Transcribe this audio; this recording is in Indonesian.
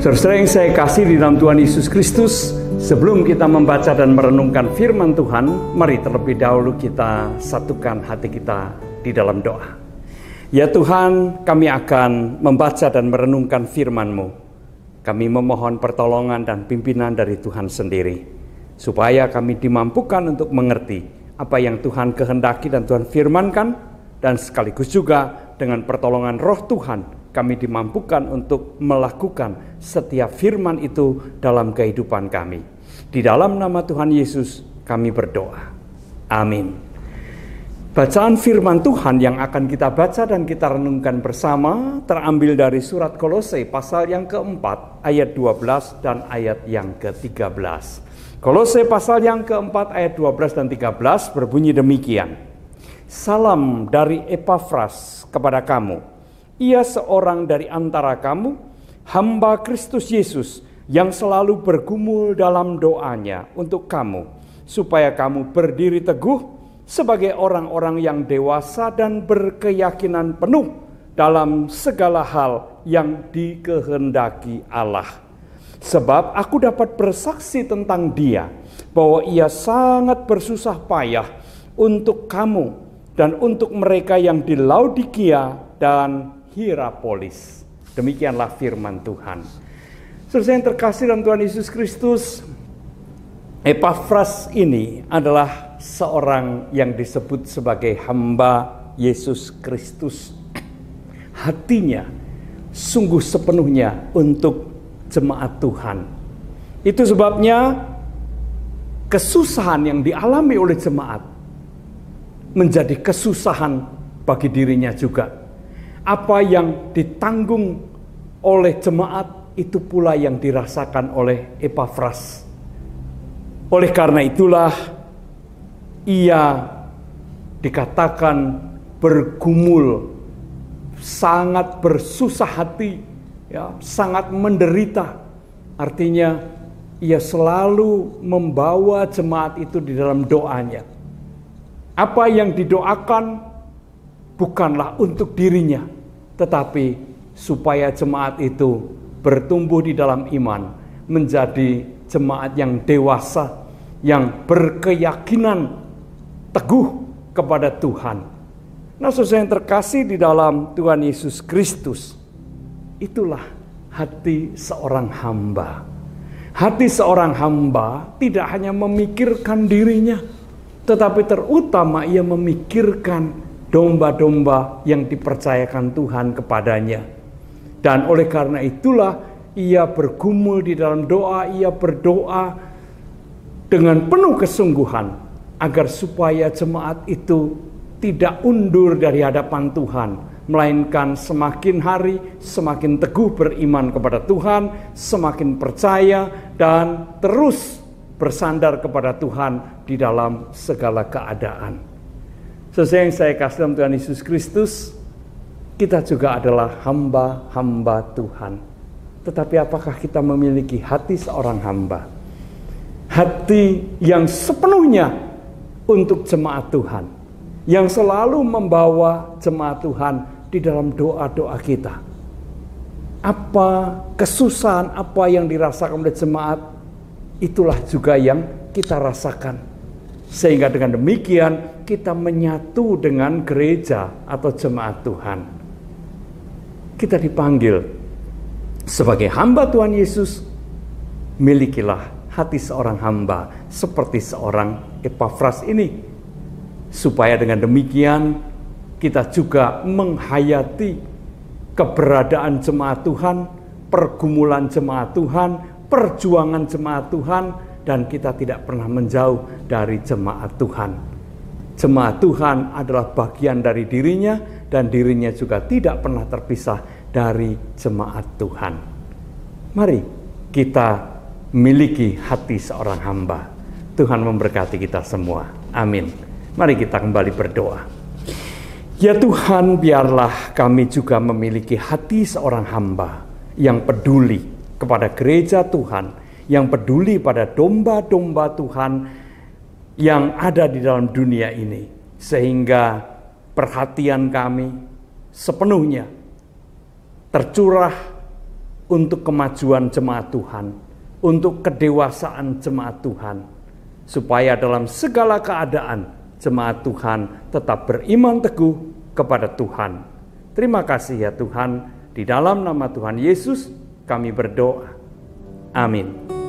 Saudara yang saya kasih di dalam Tuhan Yesus Kristus, sebelum kita membaca dan merenungkan firman Tuhan, mari terlebih dahulu kita satukan hati kita di dalam doa. Ya Tuhan, kami akan membaca dan merenungkan firman-Mu. Kami memohon pertolongan dan pimpinan dari Tuhan sendiri, supaya kami dimampukan untuk mengerti apa yang Tuhan kehendaki dan Tuhan firmankan, dan sekaligus juga dengan pertolongan Roh Tuhan, kami dimampukan untuk melakukan setiap firman itu dalam kehidupan kami. Di dalam nama Tuhan Yesus kami berdoa. Amin. Bacaan firman Tuhan yang akan kita baca dan kita renungkan bersama terambil dari surat Kolose pasal yang keempat ayat 12 dan ayat yang ke-13. Kolose pasal yang keempat ayat 12 dan 13 berbunyi demikian. Salam dari Epafras kepada kamu. Ia seorang dari antara kamu, hamba Kristus Yesus, yang selalu bergumul dalam doanya untuk kamu, supaya kamu berdiri teguh sebagai orang-orang yang dewasa dan berkeyakinan penuh dalam segala hal yang dikehendaki Allah. Sebab aku dapat bersaksi tentang dia, bahwa ia sangat bersusah payah untuk kamu dan untuk mereka yang di Laodikia dan Hierapolis. Demikianlah firman Tuhan. Saudara yang terkasih dalam Tuhan Yesus Kristus, Epafras ini adalah seorang yang disebut sebagai hamba Yesus Kristus. Hatinya sungguh sepenuhnya untuk jemaat Tuhan. Itu sebabnya kesusahan yang dialami oleh jemaat menjadi kesusahan bagi dirinya juga. Apa yang ditanggung oleh jemaat itu pula yang dirasakan oleh Epafras. Oleh karena itulah ia dikatakan bergumul, sangat bersusah hati, ya, sangat menderita. Artinya ia selalu membawa jemaat itu di dalam doanya. Apa yang didoakan bukanlah untuk dirinya, tetapi supaya jemaat itu bertumbuh di dalam iman, menjadi jemaat yang dewasa, yang berkeyakinan teguh kepada Tuhan. Nah, saudara yang terkasih di dalam Tuhan Yesus Kristus, itulah hati seorang hamba. Hati seorang hamba tidak hanya memikirkan dirinya, tetapi terutama ia memikirkan domba-domba yang dipercayakan Tuhan kepadanya. Dan oleh karena itulah ia bergumul di dalam doa, ia berdoa dengan penuh kesungguhan agar supaya jemaat itu tidak undur dari hadapan Tuhan, melainkan semakin hari semakin teguh beriman kepada Tuhan, semakin percaya dan terus bersandar kepada Tuhan di dalam segala keadaan. Sesuai yang saya kasih dalam Tuhan Yesus Kristus, kita juga adalah hamba-hamba Tuhan. Tetapi apakah kita memiliki hati seorang hamba? Hati yang sepenuhnya untuk jemaat Tuhan, yang selalu membawa jemaat Tuhan di dalam doa-doa kita. Apa kesusahan, apa yang dirasakan oleh jemaat, itulah juga yang kita rasakan. Sehingga dengan demikian kita menyatu dengan gereja atau jemaat Tuhan. Kita dipanggil sebagai hamba Tuhan Yesus, milikilah hati seorang hamba seperti seorang Epafras ini. Supaya dengan demikian kita juga menghayati keberadaan jemaat Tuhan, pergumulan jemaat Tuhan, perjuangan jemaat Tuhan, dan kita tidak pernah menjauh dari jemaat Tuhan. Jemaat Tuhan adalah bagian dari dirinya, dan dirinya juga tidak pernah terpisah dari jemaat Tuhan. Mari kita miliki hati seorang hamba. Tuhan memberkati kita semua. Amin. Mari kita kembali berdoa. Ya Tuhan, biarlah kami juga memiliki hati seorang hamba yang peduli kepada gereja Tuhan, yang peduli pada domba-domba Tuhan yang ada di dalam dunia ini, sehingga perhatian kami sepenuhnya tercurah untuk kemajuan jemaat Tuhan, untuk kedewasaan jemaat Tuhan, supaya dalam segala keadaan jemaat Tuhan tetap beriman teguh kepada Tuhan. Terima kasih ya Tuhan, di dalam nama Tuhan Yesus kami berdoa. Amin.